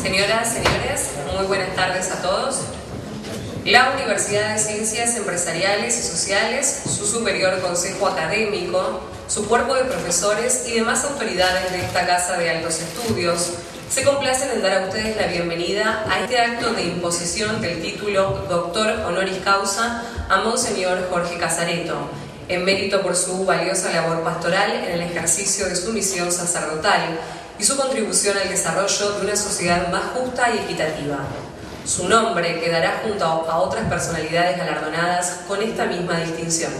Señoras, señores, muy buenas tardes a todos. La Universidad de Ciencias Empresariales y Sociales, su superior consejo académico, su cuerpo de profesores y demás autoridades de esta Casa de Altos Estudios se complacen en dar a ustedes la bienvenida a este acto de imposición del título Doctor Honoris Causa a Monseñor Jorge Casareto, en mérito por su valiosa labor pastoral en el ejercicio de su misión sacerdotal y su contribución al desarrollo de una sociedad más justa y equitativa. Su nombre quedará junto a otras personalidades galardonadas con esta misma distinción.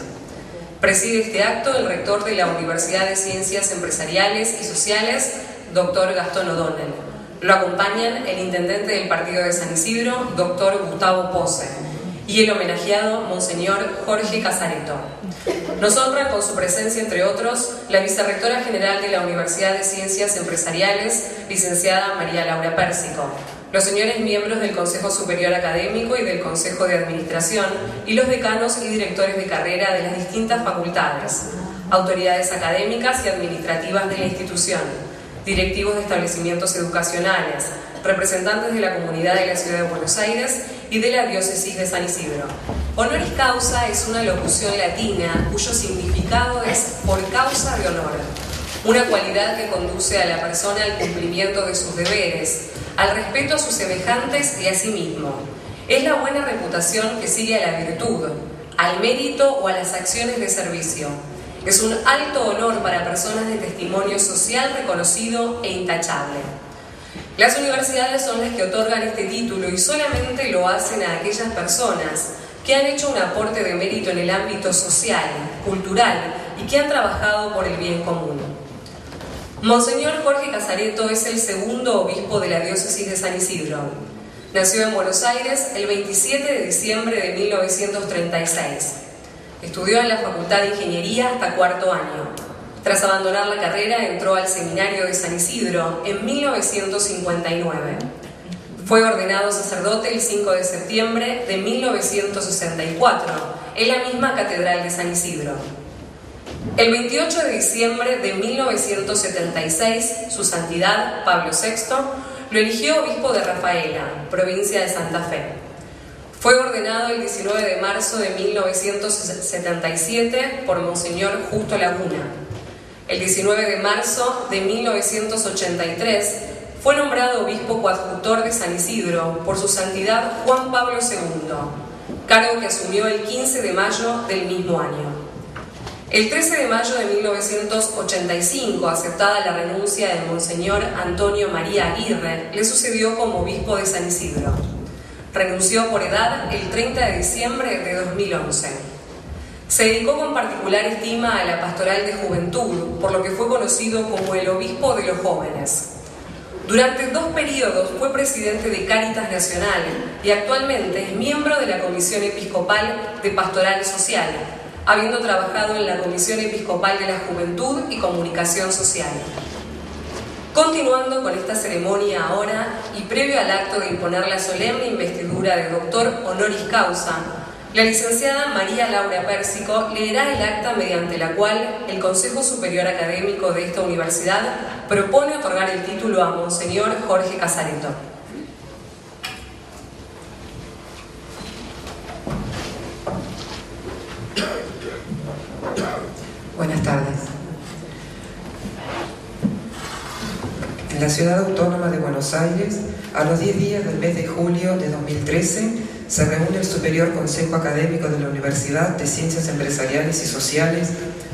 Preside este acto el rector de la Universidad de Ciencias Empresariales y Sociales, Dr. Gastón O'Donnell. Lo acompañan el intendente del partido de San Isidro, Dr. Gustavo Pose, y el homenajeado Monseñor Jorge Casareto. Nos honra con su presencia, entre otros, la vicerrectora general de la Universidad de Ciencias Empresariales, licenciada María Laura Pérsico, los señores miembros del Consejo Superior Académico y del Consejo de Administración y los decanos y directores de carrera de las distintas facultades, autoridades académicas y administrativas de la institución, directivos de establecimientos educacionales, representantes de la comunidad de la Ciudad de Buenos Aires y de la Diócesis de San Isidro. Honoris causa es una locución latina cuyo significado es por causa de honor, una cualidad que conduce a la persona al cumplimiento de sus deberes, al respeto a sus semejantes y a sí mismo. Es la buena reputación que sigue a la virtud, al mérito o a las acciones de servicio. Es un alto honor para personas de testimonio social reconocido e intachable. Las universidades son las que otorgan este título y solamente lo hacen a aquellas personas que han hecho un aporte de mérito en el ámbito social, cultural y que han trabajado por el bien común. Monseñor Jorge Casareto es el segundo obispo de la Diócesis de San Isidro. Nació en Buenos Aires el 27 de diciembre de 1936. Estudió en la Facultad de Ingeniería hasta cuarto año. Tras abandonar la carrera, entró al Seminario de San Isidro en 1959. Fue ordenado sacerdote el 5 de septiembre de 1964 en la misma Catedral de San Isidro. El 28 de diciembre de 1976, su santidad, Pablo VI, lo eligió obispo de Rafaela, provincia de Santa Fe. Fue ordenado el 19 de marzo de 1977 por Monseñor Justo Laguna. El 19 de marzo de 1983 fue nombrado obispo coadjutor de San Isidro por su santidad Juan Pablo II, cargo que asumió el 15 de mayo del mismo año. El 13 de mayo de 1985, aceptada la renuncia de Monseñor Antonio María Aguirre, le sucedió como obispo de San Isidro. Renunció por edad el 30 de diciembre de 2011. Se dedicó con particular estima a la pastoral de juventud, por lo que fue conocido como el obispo de los jóvenes. Durante 2 periodos fue presidente de Cáritas Nacional y actualmente es miembro de la Comisión Episcopal de Pastoral Social, habiendo trabajado en la Comisión Episcopal de la Juventud y Comunicación Social. Continuando con esta ceremonia ahora y previo al acto de imponer la solemne investidura de Doctor Honoris Causa, la licenciada María Laura Pérsico leerá el acta mediante la cual el Consejo Superior Académico de esta universidad propone otorgar el título a Monseñor Jorge Casareto. Buenas tardes. En la Ciudad Autónoma de Buenos Aires, a los 10 días del mes de julio de 2013, se reúne el Superior Consejo Académico de la Universidad de Ciencias Empresariales y Sociales,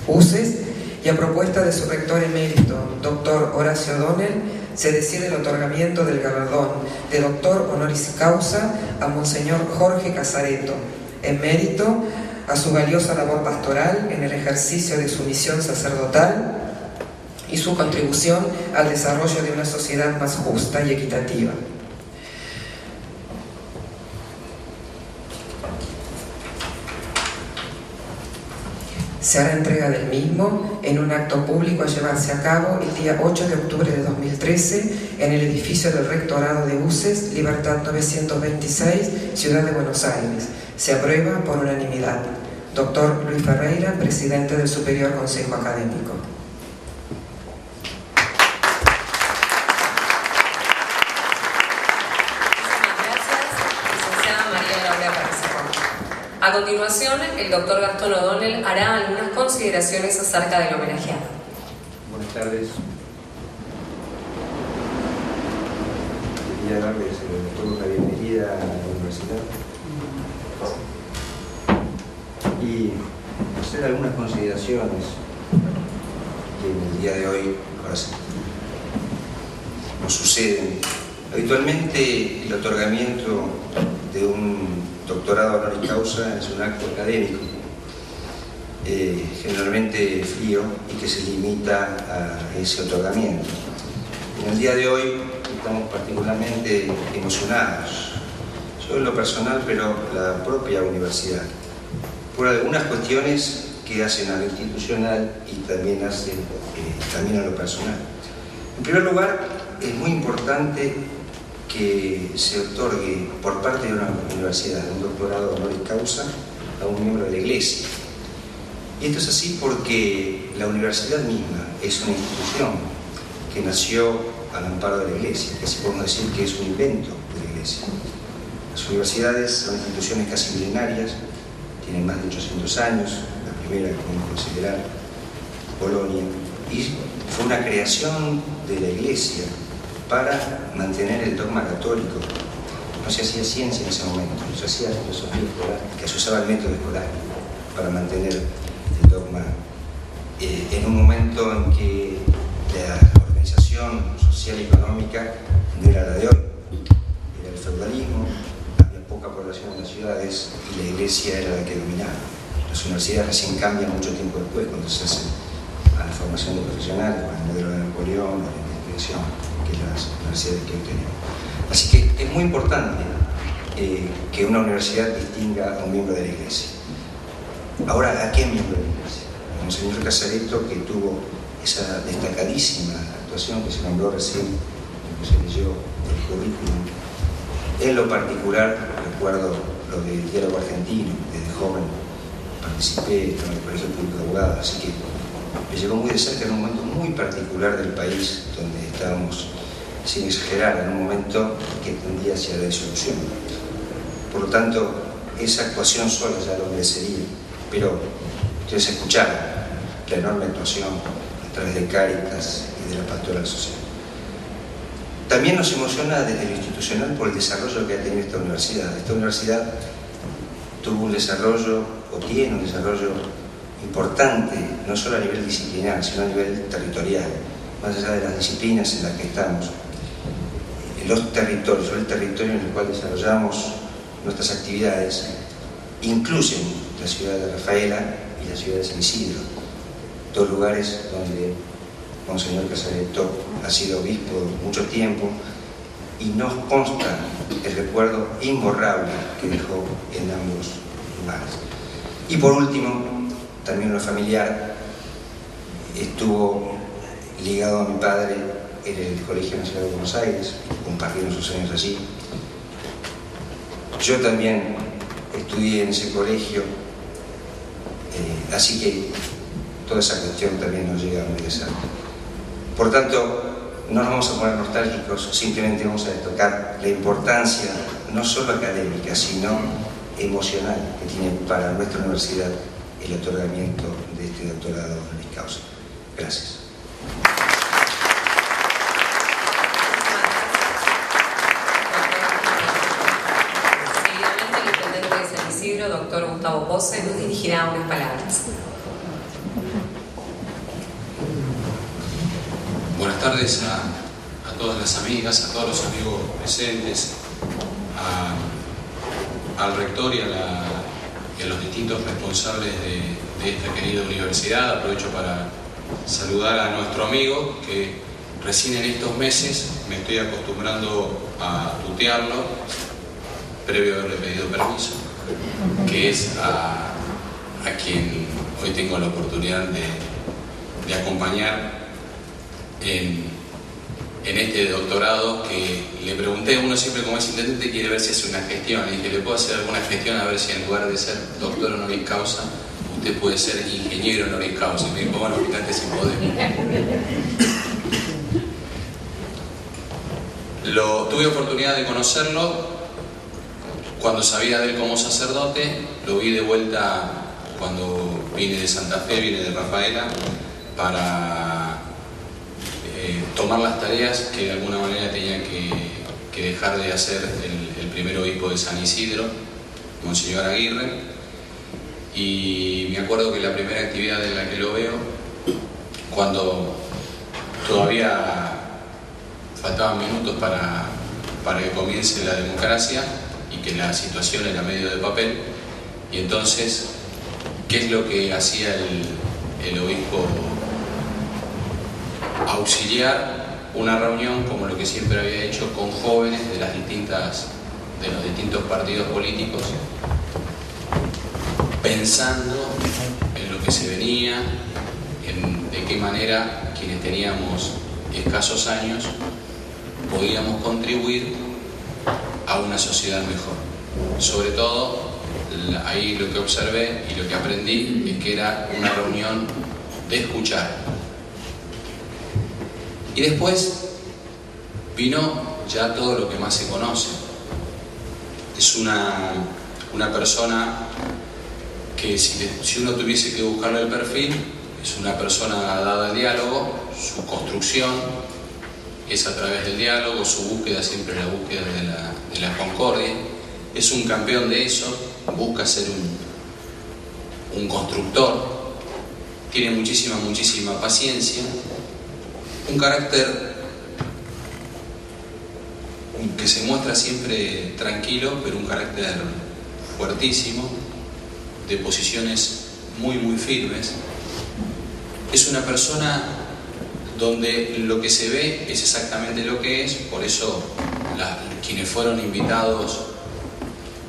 UCES, y a propuesta de su rector emérito, Dr. Horacio O'Donnell, se decide el otorgamiento del galardón de Doctor Honoris Causa a Monseñor Jorge Casareto, en mérito a su valiosa labor pastoral en el ejercicio de su misión sacerdotal y su contribución al desarrollo de una sociedad más justa y equitativa. Se hará entrega del mismo en un acto público a llevarse a cabo el día 8 de octubre de 2013 en el edificio del Rectorado de UCES, Libertad 926, Ciudad de Buenos Aires. Se aprueba por unanimidad. Doctor Luis Ferreira, presidente del Superior Consejo Académico. A continuación, el doctor Gastón O'Donnell hará algunas consideraciones acerca del homenajeado. Buenas tardes. Quería darles la bienvenida a la universidad y hacer algunas consideraciones que en el día de hoy nos suceden. Habitualmente el otorgamiento de un doctorado honoris causa es un acto académico, generalmente frío y que se limita a ese otorgamiento. En el día de hoy estamos particularmente emocionados, yo en lo personal, pero la propia universidad, por algunas cuestiones que hacen a lo institucional y también hacen también a lo personal. En primer lugar, es muy importante que se otorgue por parte de una universidad un doctorado honoris causa a un miembro de la Iglesia. Y esto es así porque la universidad misma es una institución que nació al amparo de la Iglesia, que así podemos decir que es un invento de la Iglesia. Las universidades son instituciones casi milenarias, tienen más de 800 años, la primera que podemos considerar, Bolonia, y fue una creación de la Iglesia para mantener el dogma católico. No se hacía ciencia en ese momento, se hacía filosofía escolástica, se usaba el método escolar para mantener el dogma en un momento en que la organización social y económica no era la de hoy, era el feudalismo, había poca población en las ciudades y la Iglesia era la que dominaba. Las universidades recién cambian mucho tiempo después, cuando se hace a la formación de profesionales, con el modelo de Napoleón, o la investigación, que las universidades que hoy tenemos. Así que es muy importante que una universidad distinga a un miembro de la Iglesia. Ahora, ¿a qué miembro de la Iglesia? A Monseñor Casaretto, que tuvo esa destacadísima actuación que se nombró recién, que se leyó el currículum. En lo particular, recuerdo lo del diálogo argentino, desde joven participé en el Colegio Público de Abogados, así que me llegó muy de cerca en un momento muy particular del país, donde estábamos, sin exagerar, en un momento que tendía hacia la disolución. Por lo tanto, esa actuación sola ya lo merecería, pero ustedes escucharon la enorme actuación a través de Cáritas y de la pastoral social. También nos emociona desde lo institucional por el desarrollo que ha tenido esta universidad. Esta universidad tuvo un desarrollo, o tiene un desarrollo importante, no solo a nivel disciplinar, sino a nivel territorial, más allá de las disciplinas en las que estamos. Los territorios, o el territorio en el cual desarrollamos nuestras actividades, incluyen la ciudad de Rafaela y la ciudad de San Isidro, dos lugares donde Monseñor Casaretto ha sido obispo mucho tiempo y nos consta el recuerdo imborrable que dejó en ambos lugares. Y por último, también en lo familiar, estuvo ligado a mi padre en el Colegio Nacional de Buenos Aires, compartieron sus años allí. Yo también estudié en ese colegio, así que toda esa cuestión también nos llega muy de cerca. Por tanto, no nos vamos a poner nostálgicos, simplemente vamos a destacar la importancia, no solo académica, sino emocional que tiene para nuestra universidad el otorgamiento de este doctorado honoris causa. Gracias. Seguidamente, el intendente de San Isidro, doctor Gustavo Pose, nos dirigirá unas palabras. Buenas tardes a todas las amigas, a todos los amigos presentes, al rector y a los distintos responsables de esta querida universidad. Aprovecho para saludar a nuestro amigo, que recién en estos meses me estoy acostumbrando a tutearlo, previo a haberle pedido permiso, que es a quien hoy tengo la oportunidad de acompañar en este doctorado, que le pregunté, uno siempre como es intendente quiere ver si hace una gestión, y dije, ¿le puedo hacer alguna gestión a ver si en lugar de ser doctor honoris causa, usted puede ser ingeniero honoris causa? Y me dijo, bueno, fíjate si podemos. Tuve oportunidad de conocerlo cuando sabía de él como sacerdote, lo vi de vuelta cuando vine de Santa Fe, vine de Rafaela, para tomar las tareas que de alguna manera tenía que dejar de hacer el primer obispo de San Isidro, Monseñor Aguirre. Y me acuerdo que la primera actividad en la que lo veo, cuando todavía faltaban minutos para que comience la democracia y que la situación era medio de papel, y entonces, ¿qué es lo que hacía el obispo? Auxiliar una reunión como lo que siempre había hecho con jóvenes de los distintos partidos políticos, pensando en lo que se venía, de qué manera quienes teníamos escasos años podíamos contribuir a una sociedad mejor. Sobre todo, ahí lo que observé y lo que aprendí es que era una reunión de escuchar. Y después vino ya todo lo que más se conoce. Es una persona que si uno tuviese que buscarle el perfil, es una persona dada al diálogo, su construcción es a través del diálogo, su búsqueda siempre es la búsqueda de la concordia, es un campeón de eso, busca ser un constructor, tiene muchísima paciencia, un carácter que se muestra siempre tranquilo, pero un carácter fuertísimo, de posiciones muy firmes. Es una persona donde lo que se ve es exactamente lo que es, por eso quienes fueron invitados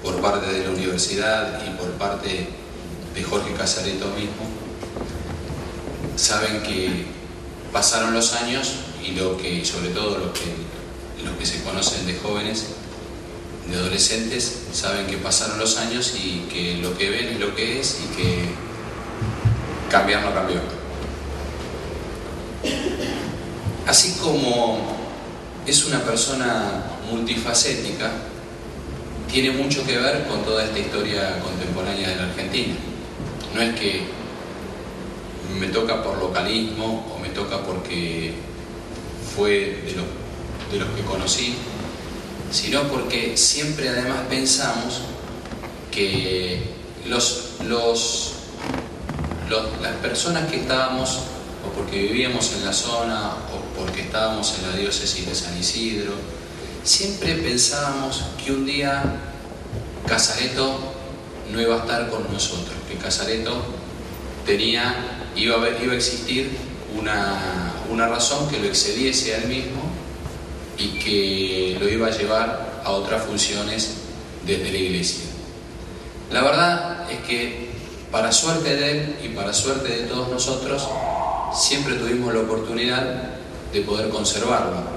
por parte de la universidad y por parte de Jorge Casareto mismo, saben que pasaron los años y sobre todo los que se conocen de jóvenes, de adolescentes, saben que pasaron los años y que lo que ven es lo que es y que cambiar no cambió. Así como es una persona multifacética, tiene mucho que ver con toda esta historia contemporánea de la Argentina. No es que me toca por localismo o me toca porque fue de los que conocí, sino porque siempre además pensamos que las personas que estábamos, o porque vivíamos en la zona, o porque estábamos en la diócesis de San Isidro, siempre pensábamos que un día Casareto no iba a estar con nosotros, que Casareto iba a existir una razón que lo excediese a él mismo y que lo iba a llevar a otras funciones desde la iglesia. La verdad es que, para suerte de él y para suerte de todos nosotros, siempre tuvimos la oportunidad de poder conservarlo.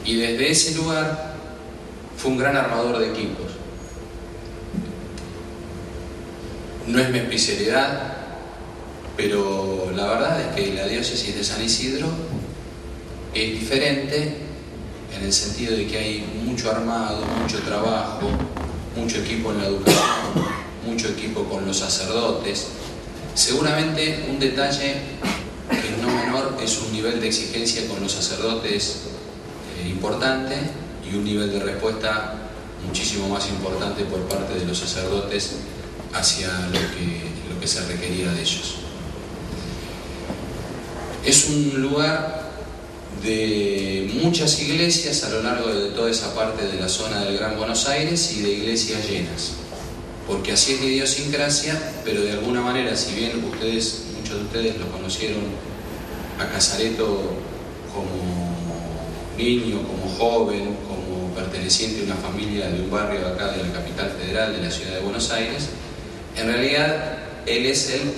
Y desde ese lugar fue un gran armador de equipos. No es mi especialidad, pero la verdad es que la diócesis de San Isidro es diferente en el sentido de que hay mucho armado, mucho trabajo, mucho equipo en la educación, mucho equipo con los sacerdotes. Seguramente un detalle que no menor es un nivel de exigencia con los sacerdotes importante y un nivel de respuesta muchísimo más importante por parte de los sacerdotes hacia lo que se requería de ellos. Es un lugar de muchas iglesias a lo largo de toda esa parte de la zona del Gran Buenos Aires y de iglesias llenas, porque así es la idiosincrasia, pero de alguna manera, si bien muchos de ustedes lo conocieron a Casareto como niño, como joven, como perteneciente a una familia de un barrio acá de la capital federal de la ciudad de Buenos Aires, en realidad él es el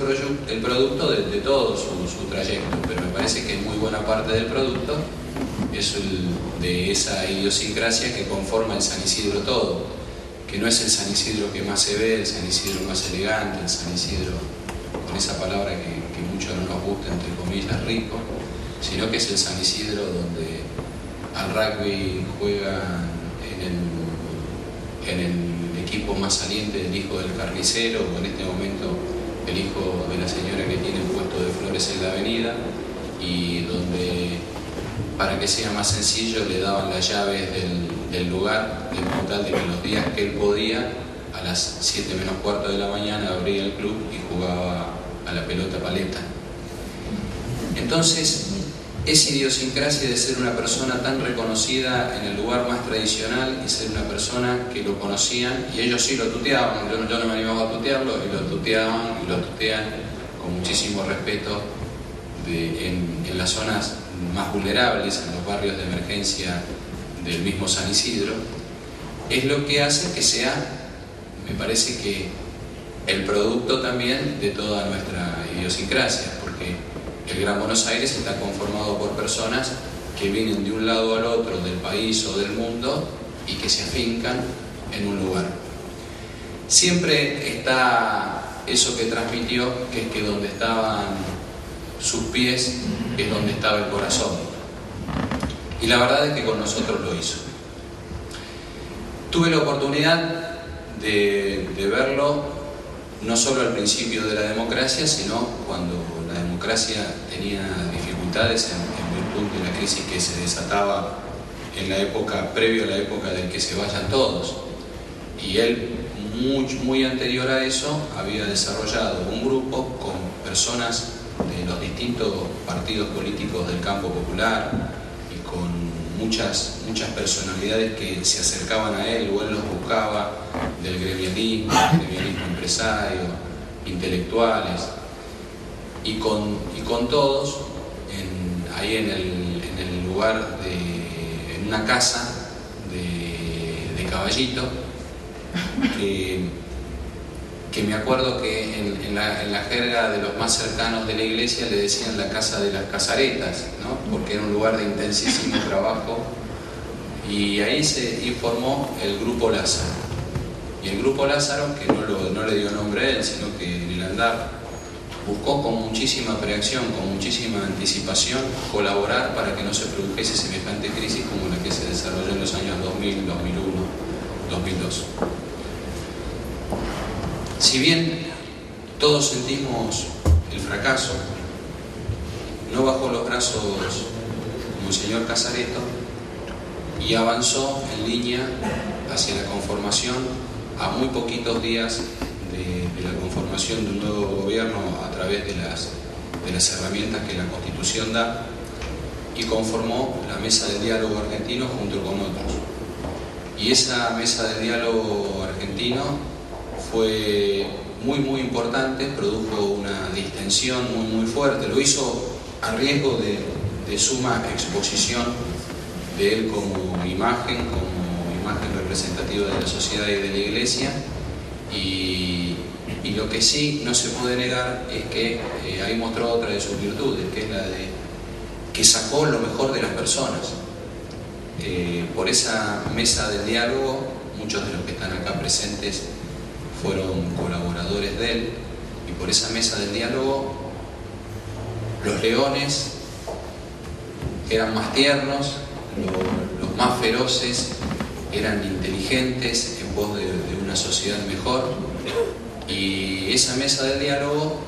producto de todo su trayecto, pero me parece que muy buena parte del producto es de esa idiosincrasia que conforma el San Isidro todo, que no es el San Isidro que más se ve, el San Isidro más elegante, el San Isidro con esa palabra que mucho no nos gusta, entre comillas, rico, sino que es el San Isidro donde al rugby juegan que en el equipo más saliente del hijo del carnicero, o en este momento el hijo de la señora que tiene un puesto de flores en la avenida, y donde, para que sea más sencillo, le daban las llaves del lugar, en tal de que los días que él podía, a las 7 menos cuarto de la mañana abría el club y jugaba a la pelota paleta. Entonces, esa idiosincrasia de ser una persona tan reconocida en el lugar más tradicional y ser una persona que lo conocían, y ellos sí lo tuteaban, yo no me animaba a tutearlo, y lo tuteaban y lo tutean con muchísimo respeto en las zonas más vulnerables, en los barrios de emergencia del mismo San Isidro, es lo que hace que sea, me parece que, el producto también de toda nuestra idiosincrasia, porque el Gran Buenos Aires está conformado por personas que vienen de un lado al otro del país o del mundo y que se afincan en un lugar. Siempre está eso que transmitió, que es que donde estaban sus pies es donde estaba el corazón. Y la verdad es que con nosotros lo hizo. Tuve la oportunidad de verlo no solo al principio de la democracia, sino cuando la democracia tenía dificultades en virtud de la crisis que se desataba en la época, previo a la época del que se vayan todos. Y él, muy anterior a eso, había desarrollado un grupo con personas de los distintos partidos políticos del campo popular y con muchas personalidades que se acercaban a él o él los buscaba, del gremialismo empresario, intelectuales, y con todos ahí en el lugar en una casa de Caballito, que me acuerdo que en la jerga de los más cercanos de la iglesia le decían la casa de las casaretas, ¿no? Porque era un lugar de intensísimo trabajo, y ahí se formó el Grupo Lázaro. Y el Grupo Lázaro, que no le dio nombre a él, sino que en el andar buscó con muchísima preacción, con muchísima anticipación, colaborar para que no se produjese semejante crisis como la que se desarrolló en los años 2000, 2001, 2002. Si bien todos sentimos el fracaso, no bajó los brazos Monseñor Casareto y avanzó en línea hacia la conformación, a muy poquitos días de la conformación de un nuevo gobierno a través de las herramientas que la Constitución da, y conformó la Mesa del Diálogo Argentino junto con otros. Y esa Mesa del Diálogo Argentino fue muy importante, produjo una distensión muy fuerte, lo hizo a riesgo de suma exposición de él como imagen representativa de la sociedad y de la iglesia, y lo que sí no se puede negar es que ahí mostró otra de sus virtudes, que es la de que sacó lo mejor de las personas. Por esa mesa del diálogo, muchos de los que están acá presentes fueron colaboradores de él, y por esa mesa del diálogo los leones eran más tiernos, los más feroces eran inteligentes en pos de una sociedad mejor, y esa mesa del diálogo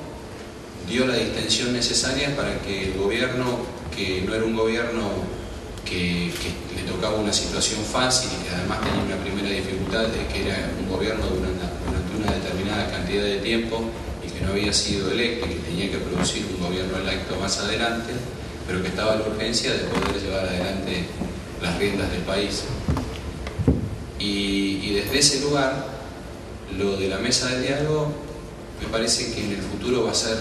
dio la distensión necesaria para que el gobierno, que no era un gobierno que le tocaba una situación fácil y que además tenía una primera dificultad de que era un gobierno durante una determinada cantidad de tiempo y que no había sido electo y que tenía que producir un gobierno electo más adelante, pero que estaba la urgencia de poder llevar adelante las riendas del país. Y desde ese lugar, lo de la mesa del diálogo me parece que en el futuro va a ser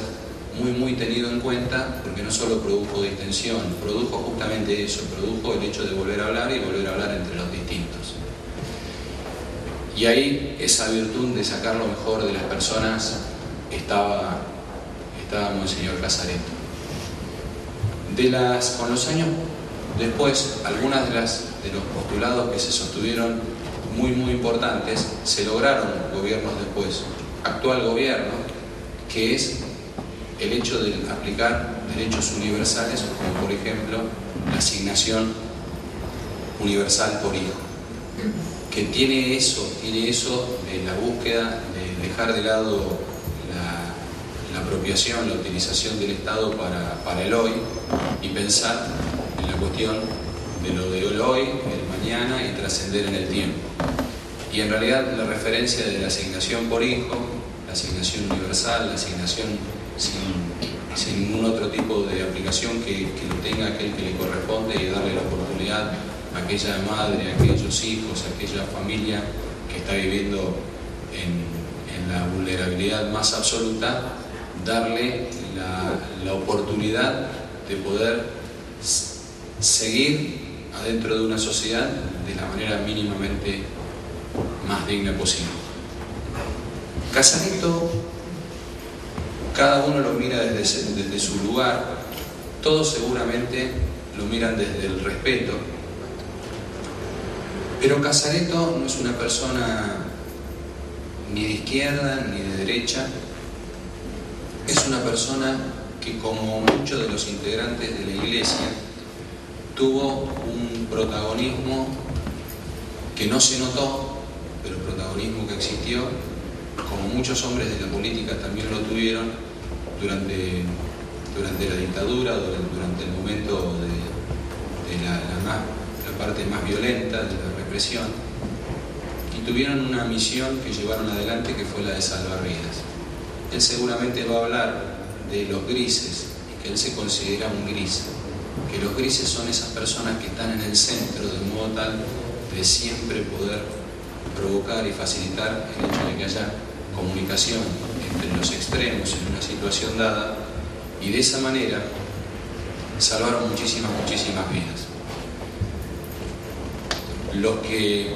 muy tenido en cuenta, porque no solo produjo distensión, produjo justamente eso, produjo el hecho de volver a hablar y volver a hablar entre los distintos. Y ahí esa virtud de sacar lo mejor de las personas estaba Monseñor Casareto. Con los años después, algunas de los postulados que se sostuvieron muy importantes, se lograron gobiernos después. Actual gobierno, que es el hecho de aplicar derechos universales, como por ejemplo la asignación universal por hijo. que tiene eso de la búsqueda de dejar de lado la apropiación, la utilización del Estado para el hoy y pensar en la cuestión de lo de hoy, el mañana y trascender en el tiempo. Y en realidad la referencia de la asignación por hijo, la asignación universal, la asignación sin ningún otro tipo de aplicación que lo tenga aquel que le corresponde y darle la oportunidad a aquella madre, a aquellos hijos, a aquella familia que está viviendo en la vulnerabilidad más absoluta, darle la oportunidad de poder seguir adentro de una sociedad de la manera mínimamente más digna posible. Casareto, cada uno lo mira desde su lugar, todos seguramente lo miran desde el respeto, pero Casareto no es una persona ni de izquierda ni de derecha, es una persona que, como muchos de los integrantes de la Iglesia, tuvo un protagonismo que no se notó, pero protagonismo que existió, como muchos hombres de la política también lo tuvieron durante la dictadura, durante el momento de la parte más violenta de la represión, y tuvieron una misión que llevaron adelante, que fue la de salvar vidas. Él seguramente va a hablar de los grises, y que él se considera un gris, que los grises son esas personas que están en el centro, de modo tal de siempre poder provocar y facilitar el hecho de que haya comunicación entre los extremos en una situación dada, y de esa manera salvaron muchísimas vidas. Lo que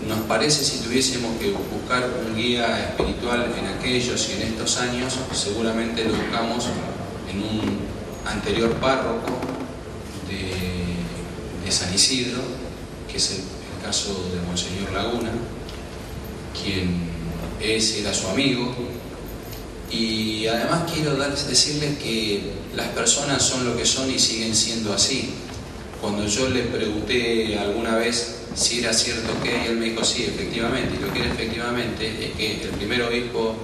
nos parece, si tuviésemos que buscar un guía espiritual en aquellos y en estos años, seguramente lo buscamos en un anterior párroco de San Isidro, que es el caso de Monseñor Laguna, quien era su amigo. Y además quiero decirles que las personas son lo que son y siguen siendo así. Cuando yo le pregunté alguna vez si era cierto que, él me dijo sí, efectivamente, y lo que era efectivamente es que el primer obispo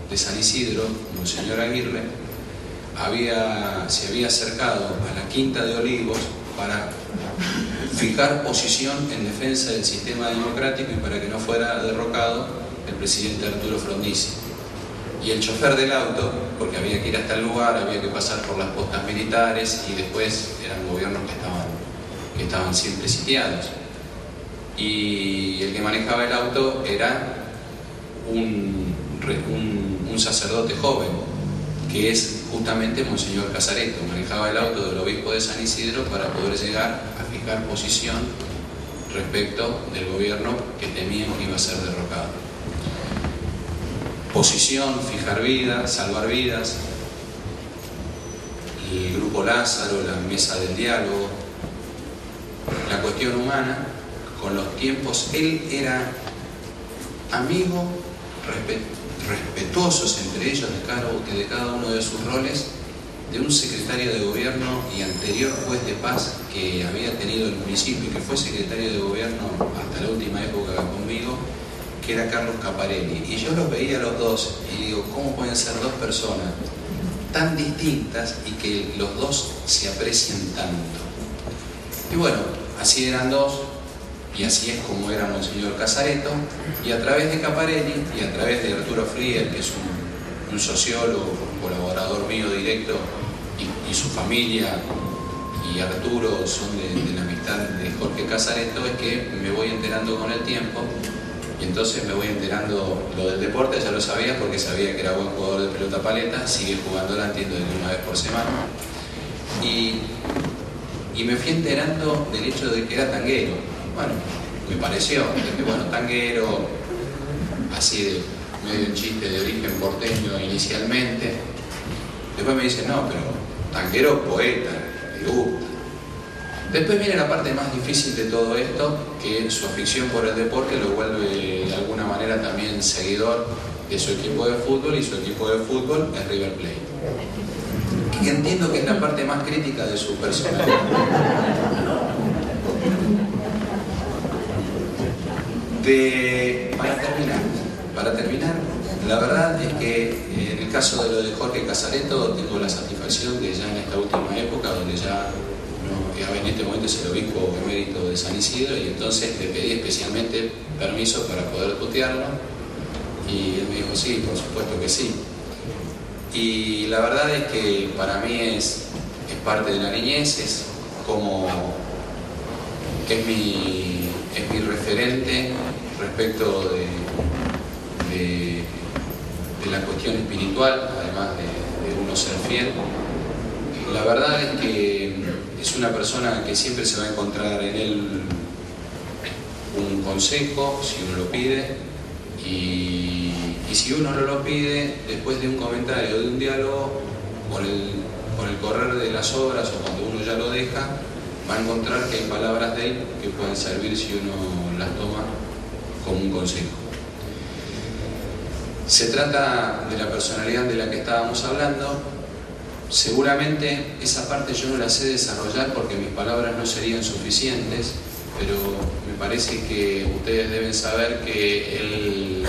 de San Isidro, Monseñor Aguirre, se había acercado a la Quinta de Olivos para fijar posición en defensa del sistema democrático y para que no fuera derrocado el presidente Arturo Frondizi. Y el chofer del auto, porque había que ir hasta el lugar, había que pasar por las postas militares y después eran gobiernos que estaban siempre sitiados. Y el que manejaba el auto era un sacerdote joven, que es justamente Monseñor Casareto. Manejaba el auto del obispo de San Isidro para poder llegar a fijar posición respecto del gobierno que temían que iba a ser derrocado. Posición, fijar vidas, salvar vidas, el Grupo Lázaro, la Mesa del Diálogo, la cuestión humana. Con los tiempos, él era amigo, respetuosos entre ellos de cada uno de sus roles, de un secretario de gobierno y anterior juez de paz que había tenido el municipio y que fue secretario de gobierno hasta la última época conmigo, que era Carlos Caparelli. Y yo los veía a los dos y digo, ¿cómo pueden ser dos personas tan distintas y que los dos se aprecian tanto? Y bueno, así eran dos. Y así es como era Monseñor Casareto, y a través de Caparelli y a través de Arturo Friel, que es un sociólogo, un colaborador mío directo, y su familia y Arturo son de la amistad de Jorge Casareto, es que me voy enterando con el tiempo, y entonces me voy enterando lo del deporte, ya lo sabía porque sabía que era buen jugador de pelota paleta, sigue jugándola, entiendo, de una vez por semana, y me fui enterando del hecho de que era tanguero. Bueno, me pareció, que bueno, tanguero, así de medio chiste de origen porteño inicialmente. Después me dicen, no, pero tanguero poeta, me gusta. Después viene la parte más difícil de todo esto, que su afición por el deporte lo vuelve de alguna manera también seguidor de su equipo de fútbol, y su equipo de fútbol es River Plate. Que entiendo que es la parte más crítica de su personalidad. Para terminar, la verdad es que en el caso de lo de Jorge Casareto tengo la satisfacción de ya en esta última época, donde ya en este momento es el obispo emérito de San Isidro, y entonces le pedí especialmente permiso para poder tutearlo, y él me dijo sí, por supuesto que sí. Y la verdad es que para mí es parte de la niñez, es mi referente respecto de la cuestión espiritual, además de uno ser fiel. La verdad es que es una persona que siempre se va a encontrar en él un consejo, si uno lo pide, y si uno no lo pide, después de un comentario, de un diálogo, con el correr de las horas o cuando uno ya lo deja, va a encontrar que hay palabras de él que pueden servir si uno las toma como un consejo. Se trata de la personalidad de la que estábamos hablando. Seguramente esa parte yo no la sé desarrollar porque mis palabras no serían suficientes, pero me parece que ustedes deben saber que él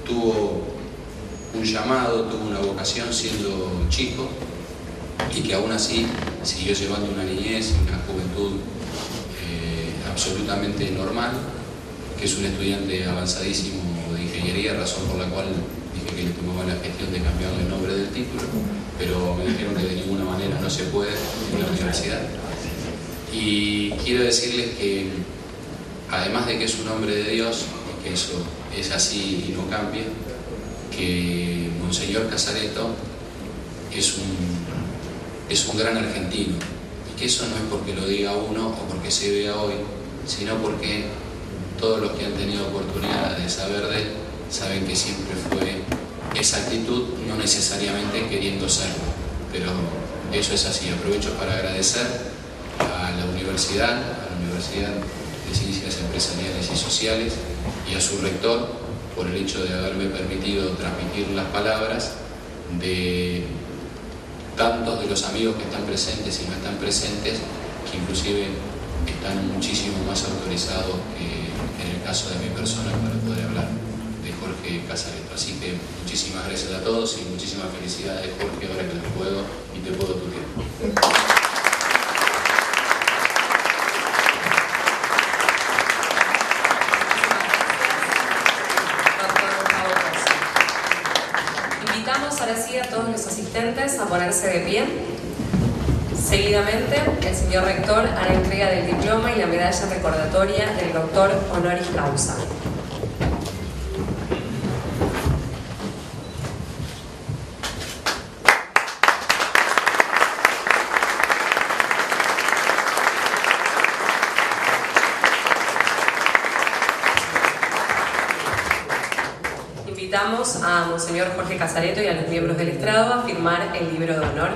tuvo un llamado, tuvo una vocación siendo chico, y que aún así siguió llevando una niñez y una juventud absolutamente normal, que es un estudiante avanzadísimo de ingeniería, razón por la cual dije que le tomaba la gestión de cambiarle el nombre del título, pero me dijeron que de ninguna manera no se puede en la universidad. Y quiero decirles que, además de que es un hombre de Dios, y que eso es así y no cambia, que Monseñor Casareto es un gran argentino, y que eso no es porque lo diga uno o porque se vea hoy, sino porque todos los que han tenido oportunidad de saber de él saben que siempre fue esa actitud, no necesariamente queriendo serlo, pero eso es así. Aprovecho para agradecer a la Universidad de Ciencias Empresariales y Sociales y a su rector por el hecho de haberme permitido transmitir las palabras de tantos de los amigos que están presentes y no están presentes, que inclusive están muchísimo más autorizados que en el caso de mi persona para poder hablar de Jorge Casareto. Así que muchísimas gracias a todos y muchísimas felicidades, Jorge, ahora que te puedo y te puedo tutear. Invitamos ahora sí a todos los asistentes a ponerse de pie. Seguidamente, el señor rector hará entrega del diploma y la medalla recordatoria del doctor honoris causa. Invitamos a Monseñor Jorge Casareto y a los miembros del estrado a firmar el libro de honor.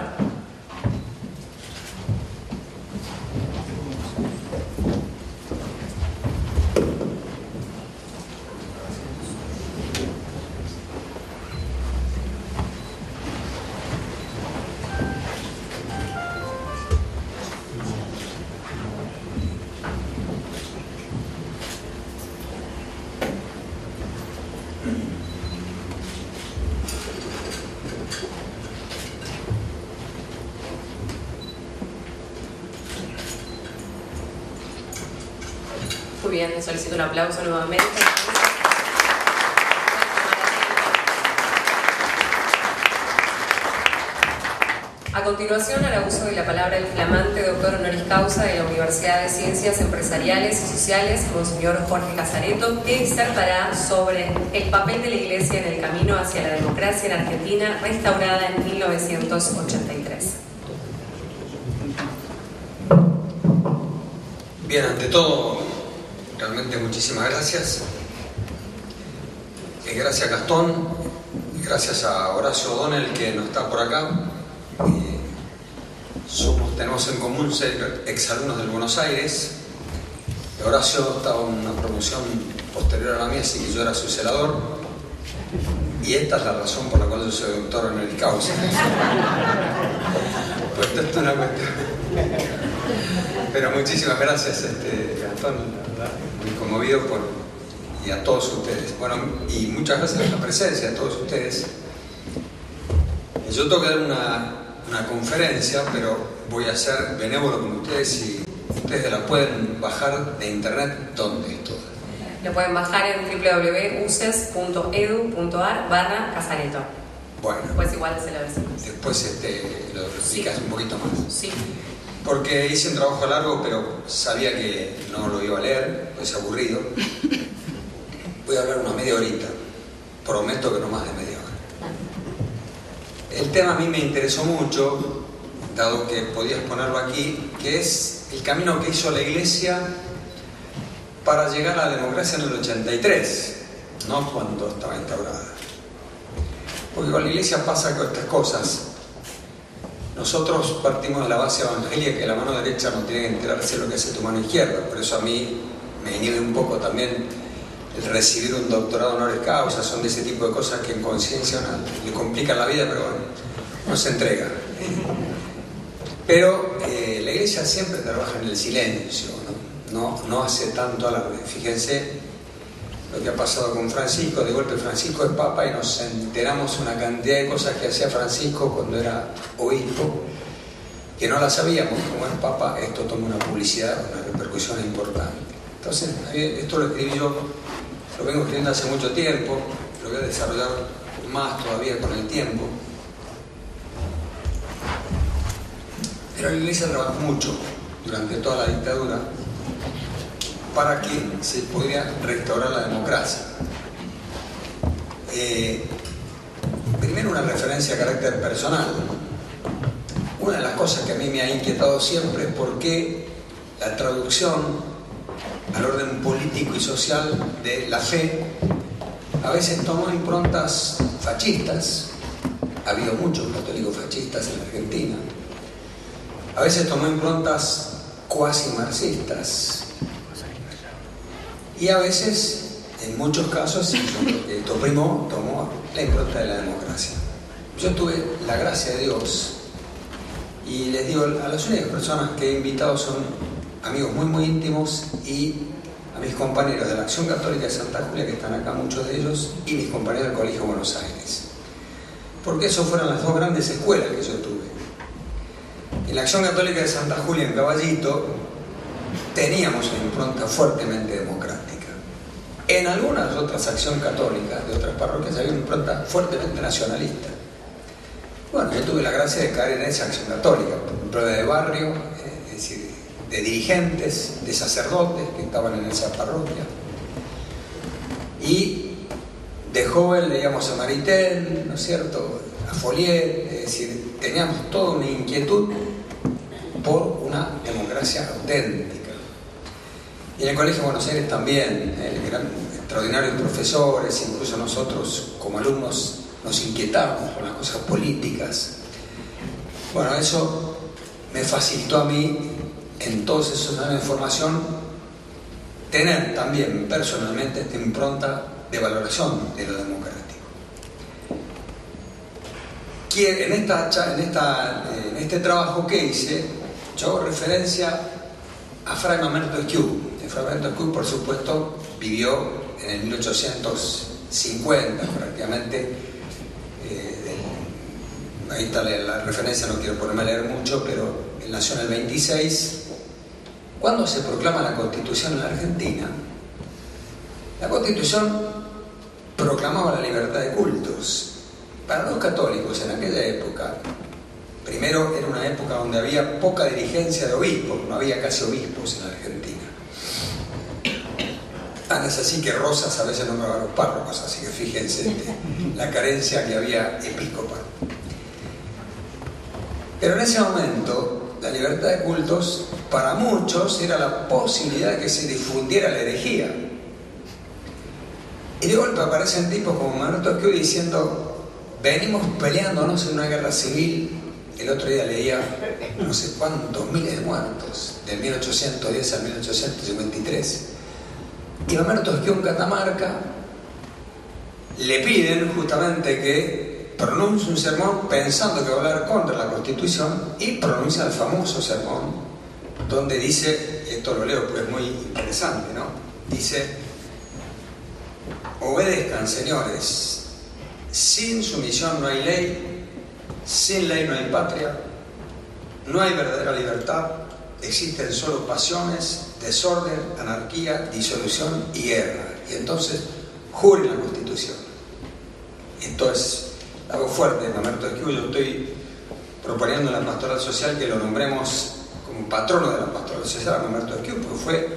Muy bien, les solicito un aplauso nuevamente. A continuación, hará uso de la palabra el flamante doctor honoris causa de la Universidad de Ciencias Empresariales y Sociales, Monseñor Jorge Casareto, que disertará sobre el papel de la Iglesia en el camino hacia la democracia en Argentina, restaurada en 1983. Bien, ante todo, realmente muchísimas gracias. Gracias a Gastón, gracias a Horacio O'Donnell, que no está por acá. Tenemos en común ser exalumnos del Buenos Aires. Horacio estaba en una promoción posterior a la mía, así que yo era su celador. Y esta es la razón por la cual yo soy doctor honoris causa. Pues esto es una cuestión. Pero muchísimas gracias, Gastón, la verdad, muy conmovido por y a todos ustedes. Bueno, y muchas gracias por la presencia de todos ustedes. Yo tengo que dar una conferencia, pero voy a ser benévolo con ustedes y ustedes la pueden bajar de internet. ¿Dónde es todo? Lo pueden bajar en www.uces.edu.ar/Casareto. Bueno. Pues igual se lo decimos. Después lo explicas un poquito más. Sí. Porque hice un trabajo largo, pero sabía que no lo iba a leer, pues aburrido. Voy a hablar una media horita. Prometo que no más de media hora. El tema a mí me interesó mucho, dado que podías ponerlo aquí, que es el camino que hizo la Iglesia para llegar a la democracia en el 83, no cuando estaba instaurada. Porque con la Iglesia pasa con estas cosas. Nosotros partimos de la base evangélica que la mano derecha no tiene que enterarse de lo que hace tu mano izquierda. Por eso a mí me inhibe un poco también el recibir un doctorado honoris causa. Son de ese tipo de cosas que en conciencia le complican la vida, pero bueno, no se entrega. Pero la Iglesia siempre trabaja en el silencio, no hace tanto alarde. Fíjense lo que ha pasado con Francisco. De golpe Francisco es Papa y nos enteramos una cantidad de cosas que hacía Francisco cuando era obispo, que no las sabíamos. Como es Papa, esto toma una publicidad, una repercusión importante. Entonces, esto lo escribí yo, lo vengo escribiendo hace mucho tiempo, lo voy a desarrollar más todavía con el tiempo. Pero la Iglesia trabajó mucho durante toda la dictadura para que se pudiera restaurar la democracia. Primero, una referencia a carácter personal. Una de las cosas que a mí me ha inquietado siempre es por qué la traducción al orden político y social de la fe a veces tomó improntas fascistas. Ha habido muchos católicos fascistas en Argentina. A veces tomó improntas cuasi marxistas. Y a veces, en muchos casos, yo creo que esto tomó la impronta de la democracia. Yo tuve la gracia de Dios y les digo, a las únicas personas que he invitado son amigos muy muy íntimos y a mis compañeros de la Acción Católica de Santa Julia, que están acá muchos de ellos, y mis compañeros del Colegio Buenos Aires. Porque esas fueron las dos grandes escuelas que yo tuve. En la Acción Católica de Santa Julia, en Caballito, teníamos una impronta fuertemente democrática. En algunas otras acciones católicas de otras parroquias había una impronta fuertemente nacionalista. Bueno, yo tuve la gracia de caer en esa acción católica, por ejemplo, de barrio, es decir, de dirigentes, de sacerdotes que estaban en esa parroquia. Y de joven leíamos a Maritain, ¿no es cierto?, a Folliet, es decir, teníamos toda una inquietud por una democracia auténtica. Y en el Colegio Buenos Aires también, extraordinarios profesores, incluso nosotros como alumnos nos inquietábamos con las cosas políticas. Bueno, eso me facilitó a mí, en todos esos años de formación, tener también personalmente esta impronta de valoración de lo democrático. En este trabajo que hice, yo hago referencia a Fray Mamerto Esquiú. Fray Mamerto Esquiú, por supuesto, vivió en el 1850 prácticamente. Ahí está la referencia, no quiero ponerme a leer mucho, pero él nació en el 26. Cuando se proclama la Constitución en la Argentina, la Constitución proclamaba la libertad de cultos. Para los católicos en aquella época, primero era una época donde había poca dirigencia de obispos, no había casi obispos en la Argentina. Tan es así que Rosas a veces nombraba a los párrocos, así que fíjense la carencia que había episcopal. Pero en ese momento, la libertad de cultos, para muchos, era la posibilidad de que se difundiera la herejía. Y de golpe aparecen tipos como Mamerto Esquiú diciendo: venimos peleándonos en una guerra civil. El otro día leía no sé cuántos miles de muertos, del 1810 al 1853. Y Mamerto Esquiú en Catamarca le piden justamente que pronuncie un sermón pensando que va a hablar contra la Constitución, y pronuncia el famoso sermón donde dice, esto lo leo porque es muy interesante, ¿no? Dice: obedezcan, señores, sin sumisión no hay ley, sin ley no hay patria, no hay verdadera libertad, existen solo pasiones, desorden, anarquía, disolución y guerra. Y entonces juren la Constitución. Esto es algo fuerte de Mamerto Esquivo. Yo estoy proponiendo en la pastoral social que lo nombremos como patrono de la pastoral social a Mamerto Esquivo, porque fue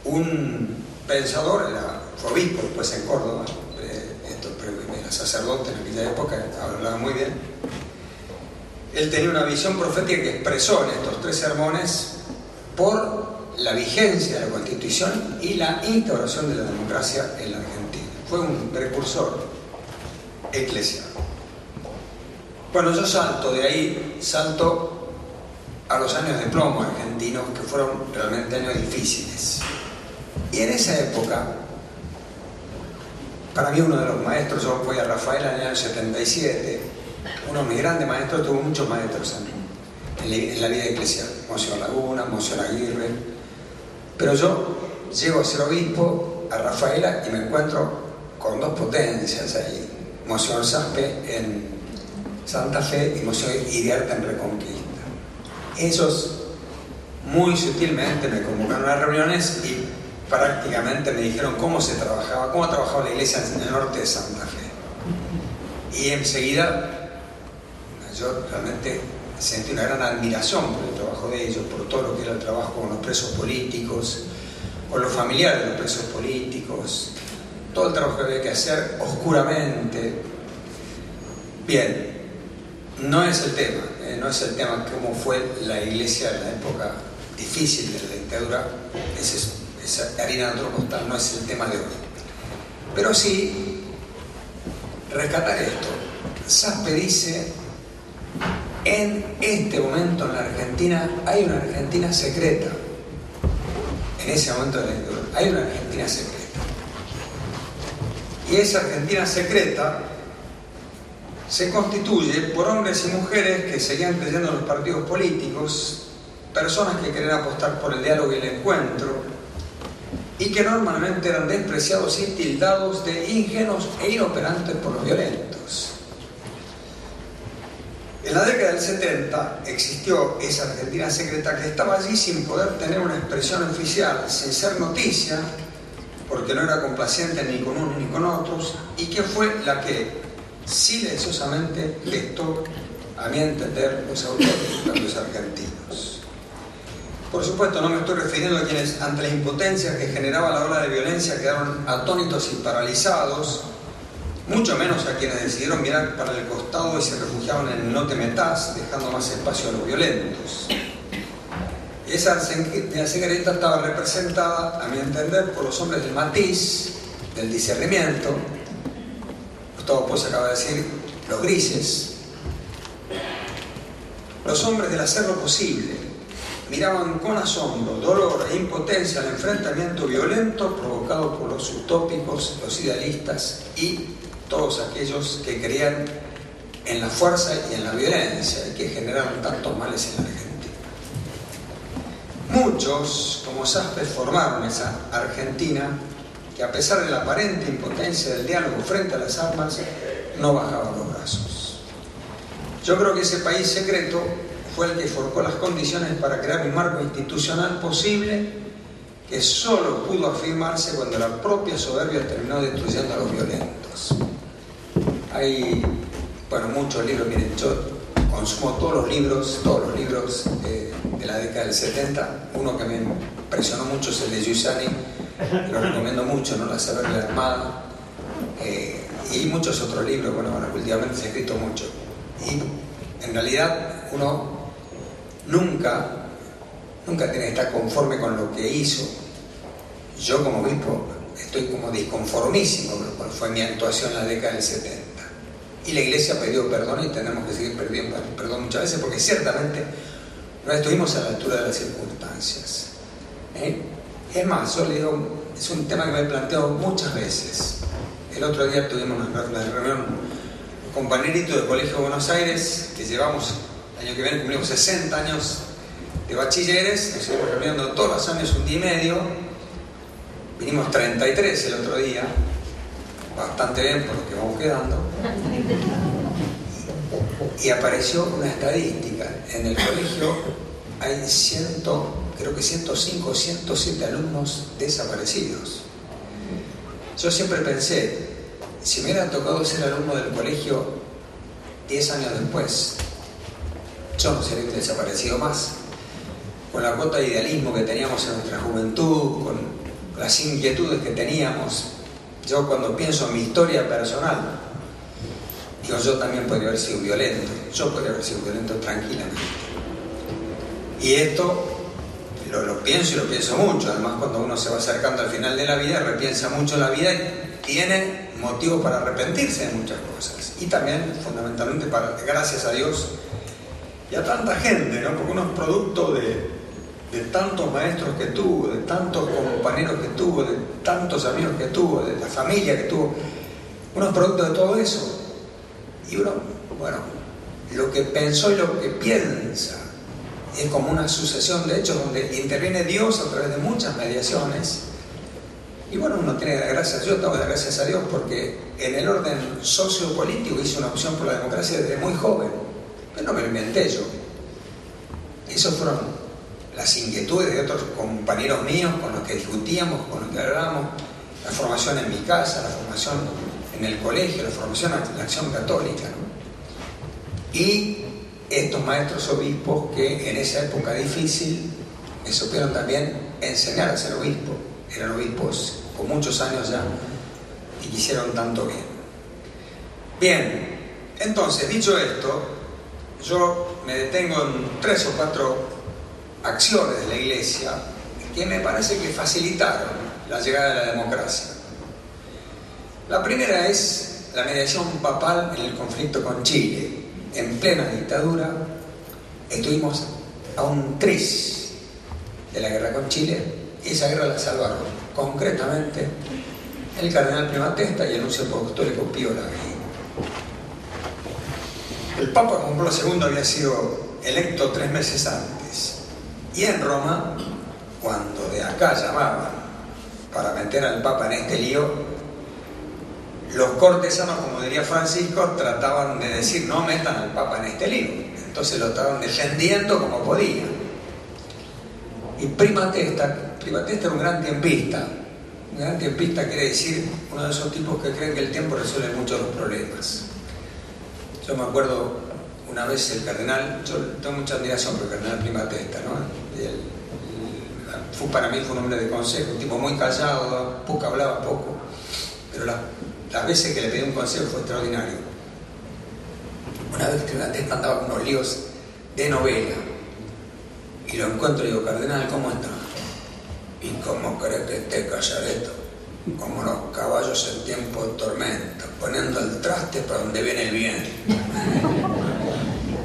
un pensador, fue obispo después en Córdoba, era sacerdote en aquella época, hablaba muy bien. Él tenía una visión profética que expresó en estos 3 sermones por la vigencia de la Constitución y la instauración de la democracia en la Argentina. Fue un precursor eclesial. Bueno, yo salto de ahí, a los años de plomo argentinos, que fueron realmente años difíciles. Y en esa época, para mí uno de los maestros, yo fui a Rafaela en el año 77, uno de mis grandes maestros, tuvo muchos maestros en la vida eclesial, Monseñor Laguna, Monseñor Aguirre, pero yo llego a ser obispo a Rafaela y me encuentro con 2 potencias ahí, Monseñor Saspe en Santa Fe y Monseñor Iriarte en Reconquista. Ellos muy sutilmente me convocaron a reuniones y prácticamente me dijeron cómo trabajaba la iglesia en el norte de Santa Fe. Y enseguida yo realmente sentí una gran admiración por el trabajo de ellos, por todo lo que era el trabajo con los presos políticos, con los familiares de los presos políticos, todo el trabajo que había que hacer oscuramente. Bien, no es el tema cómo fue la iglesia en la época difícil de la dictadura, esa harina de otro costal, no es el tema de hoy. Pero sí, rescatar esto. Saspe dice, en este momento en la Argentina hay una Argentina secreta. En ese momento de la dictadura hay una Argentina secreta. Y esa Argentina secreta se constituye por hombres y mujeres que seguían creyendo en los partidos políticos, personas que querían apostar por el diálogo y el encuentro, y que normalmente eran despreciados y tildados de ingenuos e inoperantes por los violentos. En la década del 70 existió esa Argentina secreta que estaba allí sin poder tener una expresión oficial, sin ser noticia, porque no era complaciente ni con unos ni con otros, y que fue la que silenciosamente gestó, a mi entender, los autores argentinos. Por supuesto, no me estoy refiriendo a quienes, ante la impotencia que generaba la ola de violencia, quedaron atónitos y paralizados, mucho menos a quienes decidieron mirar para el costado y se refugiaban en el no te metas, dejando más espacio a los violentos. Esa secreta estaba representada, a mi entender, por los hombres del matiz, del discernimiento. Gustavo Posse acaba de decir, los grises. Los hombres del hacer lo posible miraban con asombro, dolor e impotencia el enfrentamiento violento provocado por los utópicos, los idealistas y todos aquellos que creían en la fuerza y en la violencia y que generaron tantos males en la Argentina. Muchos, como Saspe, formaron esa Argentina que, a pesar de la aparente impotencia del diálogo frente a las armas, no bajaba los brazos. Yo creo que ese país secreto fue el que forjó las condiciones para crear un marco institucional posible que solo pudo afirmarse cuando la propia soberbia terminó destruyendo a los violentos. Hay, muchos libros, miren, yo consumo todos los libros de la década del 70. Uno que me impresionó mucho es el de Giussani, lo recomiendo mucho, ¿no? La soberbia armada, y muchos otros libros, últimamente se ha escrito mucho. Y en realidad uno nunca tiene que estar conforme con lo que hizo. Yo como obispo estoy como disconformísimo con cuál fue mi actuación en la década del 70. Y la Iglesia pidió perdón y tenemos que seguir pidiendo perdón muchas veces porque ciertamente no estuvimos a la altura de las circunstancias. Es más, yo le digo, es un tema que me he planteado muchas veces. El otro día tuvimos una reunión con compañeritos del Colegio de Buenos Aires que llevamos, el año que viene cumplimos 60 años de bachilleres, nos seguimos reuniendo todos los años un día y medio, vinimos 33 el otro día, bastante bien por lo que vamos quedando, y apareció una estadística. En el colegio hay creo que 105 o 107 alumnos desaparecidos. Yo siempre pensé, si me hubiera tocado ser alumno del colegio 10 años después, yo no sería desaparecido más. Con la cuota de idealismo que teníamos en nuestra juventud, con las inquietudes que teníamos, yo cuando pienso en mi historia personal, digo, yo también podría haber sido violento, tranquilamente. Y esto lo pienso y lo pienso mucho. Además, cuando uno se va acercando al final de la vida, repiensa mucho la vida y tiene motivos para arrepentirse de muchas cosas. Y también, fundamentalmente, gracias a Dios y a tanta gente, ¿no? Porque uno es producto de tantos maestros que tuvo, de tantos compañeros que tuvo, de tantos amigos que tuvo, de la familia que tuvo. Uno es producto de todo eso. Y uno, bueno, lo que pensó y lo que piensa es como una sucesión de hechos donde interviene Dios a través de muchas mediaciones. Y bueno, uno tiene que dar gracias. Yo tengo que dar gracias a Dios porque en el orden sociopolítico hice una opción por la democracia desde muy joven. Pero no me lo inventé yo. Esas fueron las inquietudes de otros compañeros míos con los que discutíamos, con los que hablábamos. La formación en mi casa, la formación en el colegio, la formación en la acción católica, ¿no? Y estos maestros obispos que en esa época difícil me supieron también enseñar a ser obispo. Eran obispos con muchos años ya y quisieron tanto bien. Bien, entonces, dicho esto, yo me detengo en 3 o 4 acciones de la Iglesia que me parece que facilitaron la llegada de la democracia. La primera es la mediación papal en el conflicto con Chile. En plena dictadura estuvimos a un tris de la guerra con Chile y esa guerra la salvaron concretamente el cardenal Primatesta y el nuncio apostólico Pío Lavey. El Papa Juan Pablo II había sido electo 3 meses antes y en Roma, cuando de acá llamaban para meter al Papa en este lío, los cortesanos, como diría Francisco, trataban de decir no metan al Papa en este lío. Entonces lo estaban defendiendo como podían. Y Primatesta era un gran tiempista. Un gran tiempista quiere decir uno de esos tipos que creen que el tiempo resuelve muchos de los problemas. Yo me acuerdo una vez el cardenal, yo tengo mucha admiración por el cardenal Primatesta, ¿no? Para mí fue un hombre de consejo, un tipo muy callado, poco hablaba, poco, pero las veces que le pedí un consejo fue extraordinario. Una vez Primatesta andaba con unos líos de novela y lo encuentro y digo, cardenal, ¿cómo está? ¿Y cómo crees que esté calladito? Como los caballos en tiempo de tormenta, poniendo el traste para donde viene el viento.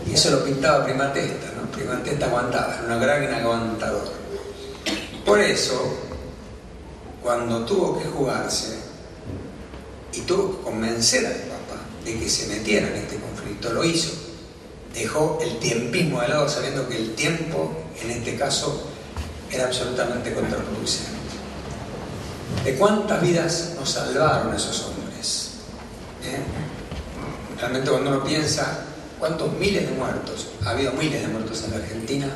Y eso lo pintaba Primatesta, ¿no? Primatesta aguantaba, era una gran aguantadora. Por eso, cuando tuvo que jugarse y tuvo que convencer al Papa de que se metiera en este conflicto, lo hizo. Dejó el tiempismo de lado sabiendo que el tiempo, en este caso, era absolutamente contraproducente. ¿De cuántas vidas nos salvaron esos hombres? Realmente cuando uno piensa cuántos miles de muertos, ha habido miles de muertos en la Argentina,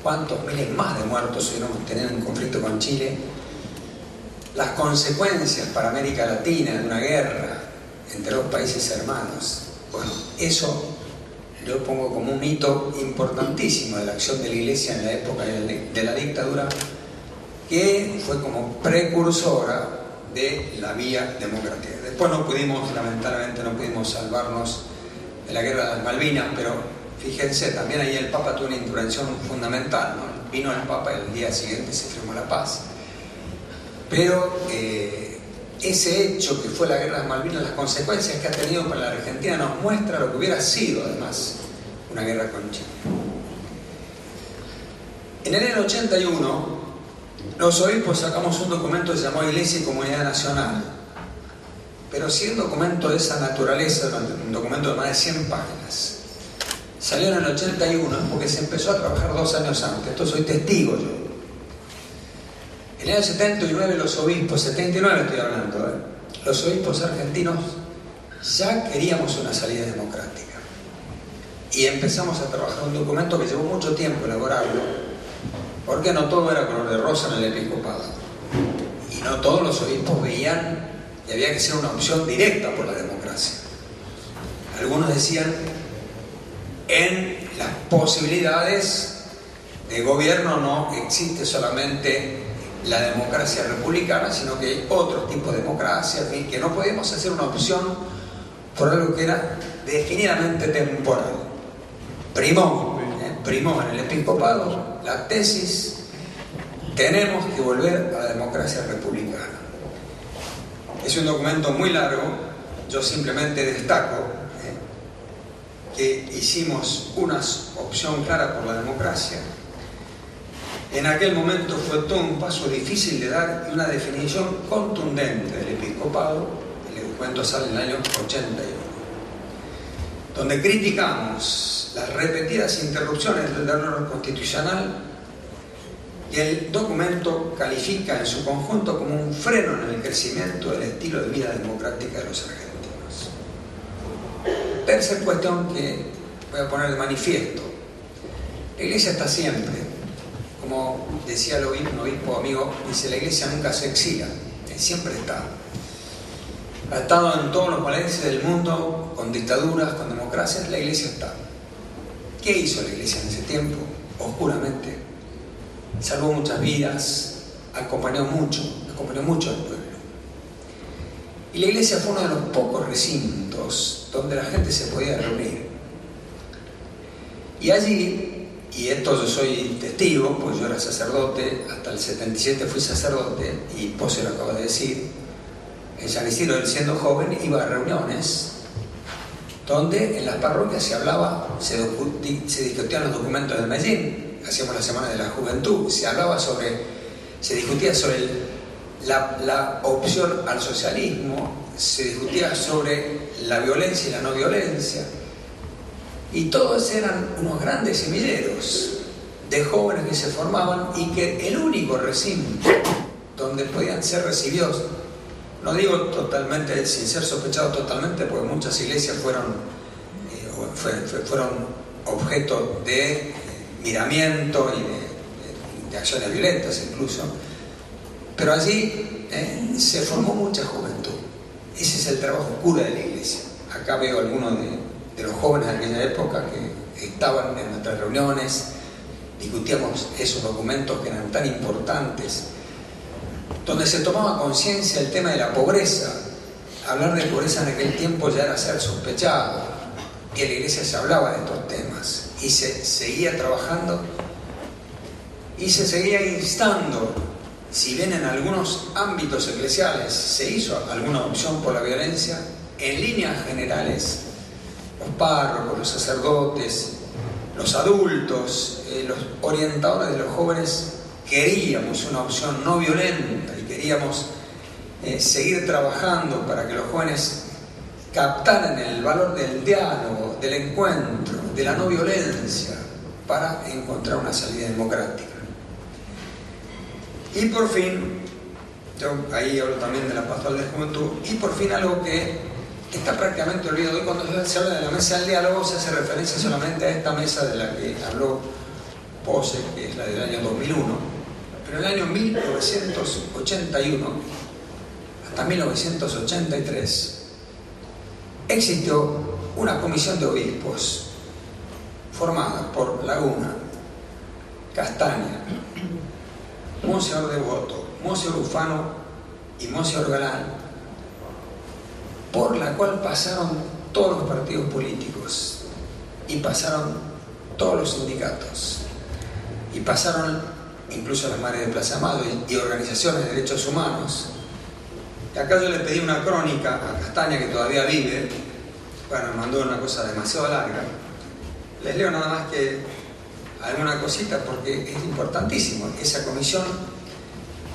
cuántos miles más de muertos hubiéramos tenido en un conflicto con Chile, las consecuencias para América Latina de una guerra entre 2 países hermanos, bueno, eso yo pongo como un hito importantísimo de la acción de la Iglesia en la época de la dictadura, que fue como precursora de la vía democrática. Después lamentablemente no pudimos salvarnos de la guerra de las Malvinas, pero fíjense, también ahí el Papa tuvo una intervención fundamental, ¿no? Vino el Papa y el día siguiente se firmó la paz. Pero ese hecho que fue la guerra de las Malvinas, las consecuencias que ha tenido para la Argentina, nos muestra lo que hubiera sido, además, una guerra con Chile. En el año 81, los obispos sacamos un documento que se llamó Iglesia y Comunidad Nacional, pero sí un documento de esa naturaleza, un documento de más de 100 páginas. Salió en el 81 porque se empezó a trabajar 2 años antes. Esto soy testigo yo. En el año 79 los obispos, 79 estoy hablando, los obispos argentinos ya queríamos una salida democrática. Y empezamos a trabajar un documento que llevó mucho tiempo elaborarlo, porque no todo era color de rosa en el episcopado. Y no todos los obispos veían que había que ser una opción directa por la democracia. Algunos decían, en las posibilidades de gobierno no existe solamente la democracia republicana, sino que hay otros tipos de democracia, en fin, que no podíamos hacer una opción por algo que era definidamente temporal. Primó en el episcopado la tesis: tenemos que volver a la democracia republicana. Es un documento muy largo, yo simplemente destaco que hicimos una opción clara por la democracia. En aquel momento fue todo un paso difícil de dar y una definición contundente del episcopado. El documento sale en el año 81, donde criticamos las repetidas interrupciones del orden constitucional, y el documento califica en su conjunto como un freno en el crecimiento del estilo de vida democrática de los argentinos. Tercera cuestión que voy a poner de manifiesto: la Iglesia está siempre, como decía un obispo amigo, dice, la Iglesia nunca se exila, siempre está. Ha estado en todos los países del mundo, con dictaduras, con democracias, la Iglesia está. ¿Qué hizo la Iglesia en ese tiempo? Oscuramente. Salvó muchas vidas, acompañó mucho al pueblo. Y la Iglesia fue uno de los pocos recintos donde la gente se podía reunir. Y allí, y esto yo soy testigo, pues yo era sacerdote, hasta el 77 fui sacerdote, y Pose lo acaba de decir, en San Isidro, él siendo joven, iba a reuniones donde en las parroquias se hablaba, se discutían los documentos de Medellín, hacíamos la Semana de la Juventud, se discutía sobre la opción al socialismo, se discutía sobre la violencia y la no violencia, y todos eran unos grandes semilleros de jóvenes que se formaban, y que el único recinto donde podían ser recibidos, no digo totalmente, sin ser sospechados totalmente, porque muchas iglesias fueron objeto de miramiento y de acciones violentas incluso, pero allí se formó mucha juventud. Ese es el trabajo cura de la iglesia. Acá veo algunos de los jóvenes de aquella época que estaban en nuestras reuniones, discutíamos esos documentos que eran tan importantes, donde se tomaba conciencia del tema de la pobreza. Hablar de pobreza en aquel tiempo ya era ser sospechado, y en la iglesia se hablaba de estos temas, y se seguía trabajando, y se seguía instando. Si bien en algunos ámbitos eclesiales se hizo alguna opción por la violencia, en líneas generales, los párrocos, los sacerdotes, los adultos, los orientadores de los jóvenes, queríamos una opción no violenta y queríamos seguir trabajando para que los jóvenes captaran el valor del diálogo, del encuentro, de la no violencia, para encontrar una salida democrática. Y por fin, yo ahí hablo también de la pastoral de juventud, y por fin algo que está prácticamente olvidado. Hoy cuando se habla de la mesa del diálogo se hace referencia solamente a esta mesa de la que habló Pose, que es la del año 2001, pero en el año 1981 hasta 1983 existió una comisión de obispos formada por Laguna, Castaña, Monseñor Devoto, Monseñor Ufano y Monseñor Galán, por la cual pasaron todos los partidos políticos, y pasaron todos los sindicatos, y pasaron incluso las Madres de Plaza Amado y organizaciones de derechos humanos. Y acá yo le pedí una crónica a Castaña, que todavía vive. Bueno, me mandó una cosa demasiado larga. Les leo nada más que alguna cosita, porque es importantísimo. Esa comisión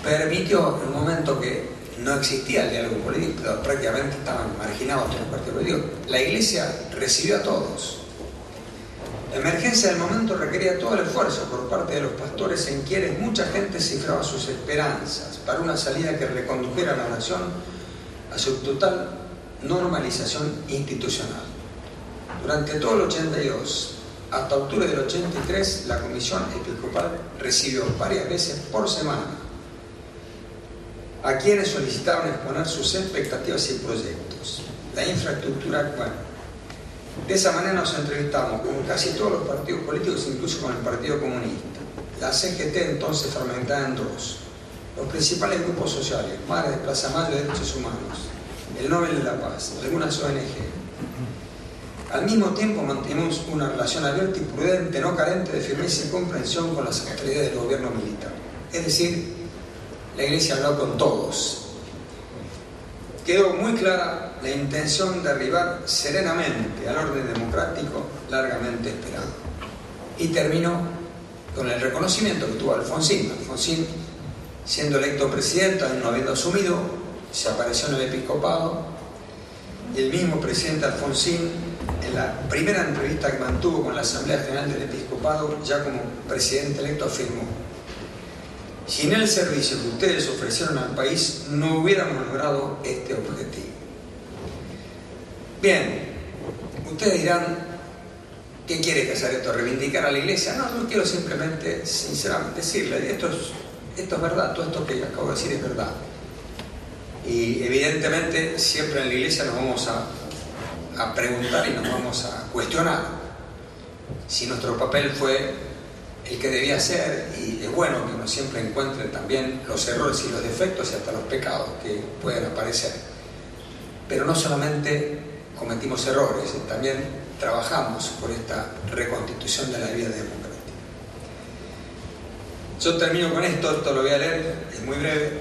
permitió, en un momento que no existía el diálogo político, pero prácticamente estaban marginados todos los partidos políticos, la iglesia recibió a todos. La emergencia del momento requería todo el esfuerzo por parte de los pastores, en quienes mucha gente cifraba sus esperanzas para una salida que recondujera a la nación a su total normalización institucional. Durante todo el 82 hasta octubre del 83, la Comisión Episcopal recibió varias veces por semana a quienes solicitaban exponer sus expectativas y proyectos. La infraestructura actual. De esa manera nos entrevistamos con casi todos los partidos políticos, incluso con el Partido Comunista. La CGT, entonces fragmentada en dos. Los principales grupos sociales, Madres de Plaza Mayo de Derechos Humanos, el Nobel de la Paz, algunas ONG. Al mismo tiempo mantenemos una relación abierta y prudente, no carente de firmeza y comprensión con las autoridades del gobierno militar. Es decir, la Iglesia habló con todos. Quedó muy clara la intención de arribar serenamente al orden democrático largamente esperado. Y terminó con el reconocimiento que tuvo Alfonsín. Alfonsín, siendo electo presidente, aún no habiendo asumido, se apareció en el episcopado. Y el mismo presidente Alfonsín, en la primera entrevista que mantuvo con la Asamblea General del Episcopado, ya como presidente electo, afirmó: sin el servicio que ustedes ofrecieron al país, no hubiéramos logrado este objetivo. Bien, ustedes dirán, ¿qué quiere que hacer esto? ¿Reivindicar a la Iglesia? No, yo quiero simplemente, sinceramente, decirle, esto es verdad, todo esto que acabo de decir es verdad. Y evidentemente siempre en la Iglesia nos vamos a preguntar y nos vamos a cuestionar si nuestro papel fue el que debía ser, y es bueno que uno siempre encuentre también los errores y los defectos y hasta los pecados que pueden aparecer. Pero no solamente cometimos errores, también trabajamos por esta reconstitución de la vida democrática. Yo termino con esto lo voy a leer, es muy breve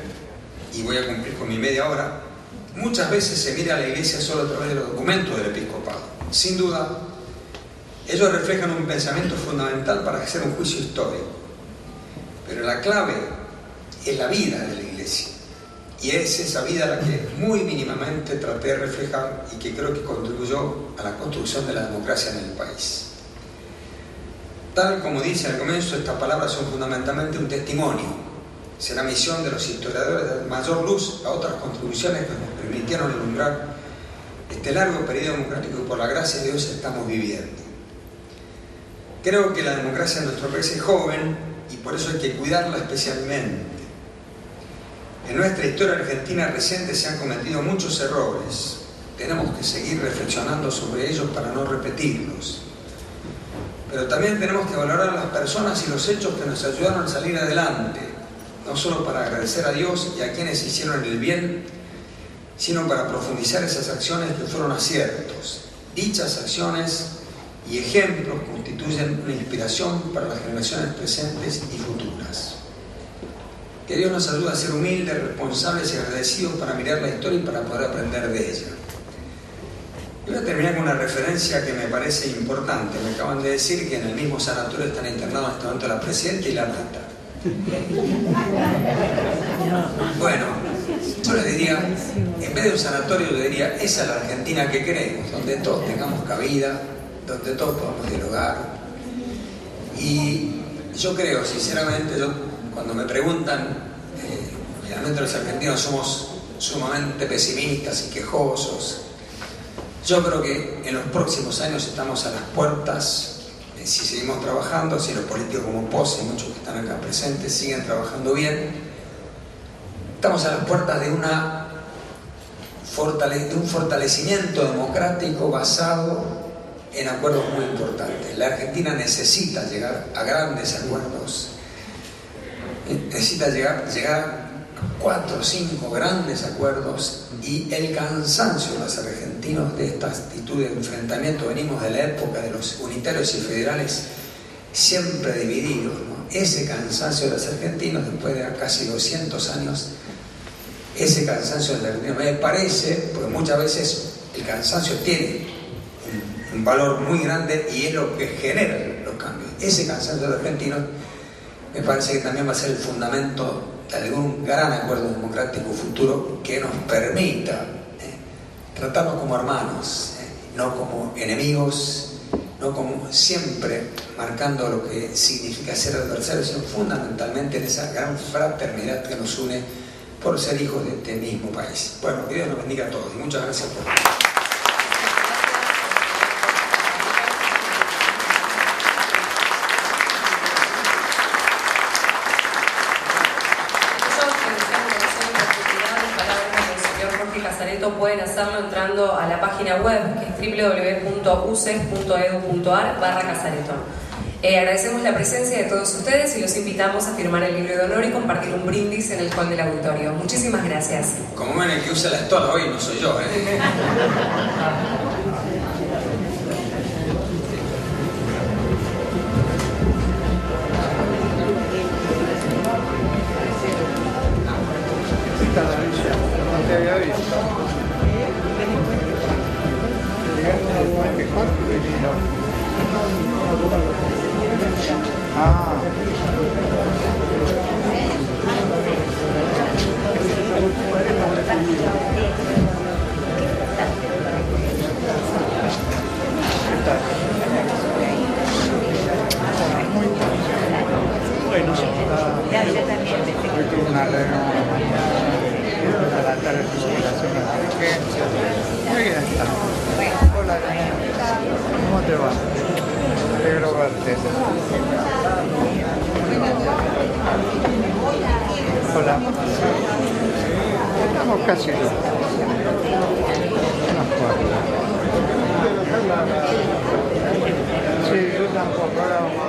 y voy a cumplir con mi media hora. Muchas veces se mira a la Iglesia solo a través de los documentos del episcopado. Sin duda, ellos reflejan un pensamiento fundamental para hacer un juicio histórico. Pero la clave es la vida de la Iglesia. Y es esa vida la que muy mínimamente traté de reflejar y que creo que contribuyó a la construcción de la democracia en el país. Tal como dice al comienzo, estas palabras son fundamentalmente un testimonio. Será misión de los historiadores de dar mayor luz a otras contribuciones que nos permitieron ilumbrar este largo periodo democrático que por la gracia de Dios estamos viviendo. Creo que la democracia en nuestro país es joven y por eso hay que cuidarla especialmente. En nuestra historia argentina reciente se han cometido muchos errores. Tenemos que seguir reflexionando sobre ellos para no repetirlos. Pero también tenemos que valorar a las personas y los hechos que nos ayudaron a salir adelante, no solo para agradecer a Dios y a quienes hicieron el bien, sino para profundizar esas acciones que fueron aciertos. Dichas acciones y ejemplos constituyen una inspiración para las generaciones presentes y futuras. Que Dios nos ayude a ser humildes, responsables y agradecidos para mirar la historia y para poder aprender de ella. Voy a terminar con una referencia que me parece importante. Me acaban de decir que en el mismo sanatorio están internados en este momento la presidenta y la rata. Bueno, yo les diría, en vez de un sanatorio, yo diría, esa es la Argentina que queremos, donde todos tengamos cabida, donde todos podamos dialogar. Y yo creo, sinceramente, cuando me preguntan, generalmente los argentinos somos sumamente pesimistas y quejosos. Yo creo que en los próximos años estamos a las puertas, si seguimos trabajando, si los políticos como Pose y muchos que están acá presentes siguen trabajando bien, estamos a las puertas de un fortalecimiento democrático basado en acuerdos muy importantes. La Argentina necesita llegar a grandes acuerdos, necesita llegar a 4 o 5 grandes acuerdos, y el cansancio de los argentinos de esta actitud de enfrentamiento, venimos de la época de los unitarios y federales siempre divididos, ¿no? Ese cansancio de los argentinos después de casi 200 años, ese cansancio de los argentinos me parece, porque muchas veces el cansancio tiene un valor muy grande y es lo que genera los cambios. Ese cansancio de los argentinos me parece que también va a ser el fundamento de algún gran acuerdo democrático futuro que nos permita tratarnos como hermanos, no como enemigos, no como siempre marcando lo que significa ser adversarios, sino fundamentalmente en esa gran fraternidad que nos une por ser hijos de este mismo país. Bueno, que Dios nos bendiga a todos y muchas gracias por... Pueden hacerlo entrando a la página web, que es www.uces.edu.ar/Casareto. Agradecemos la presencia de todos ustedes y los invitamos a firmar el libro de honor y compartir un brindis en el hall del auditorio. Muchísimas gracias. Como ven, el que usa la estola hoy no soy yo, Bueno, ya yo también tuve una reunión a la tarde de jubilación de emergencia. Muy bien está. Hola, ¿cómo te va? Me alegro verte. Hola. Estamos casi listos. Unas cuatro. Sí, yo tampoco. Ahora vamos.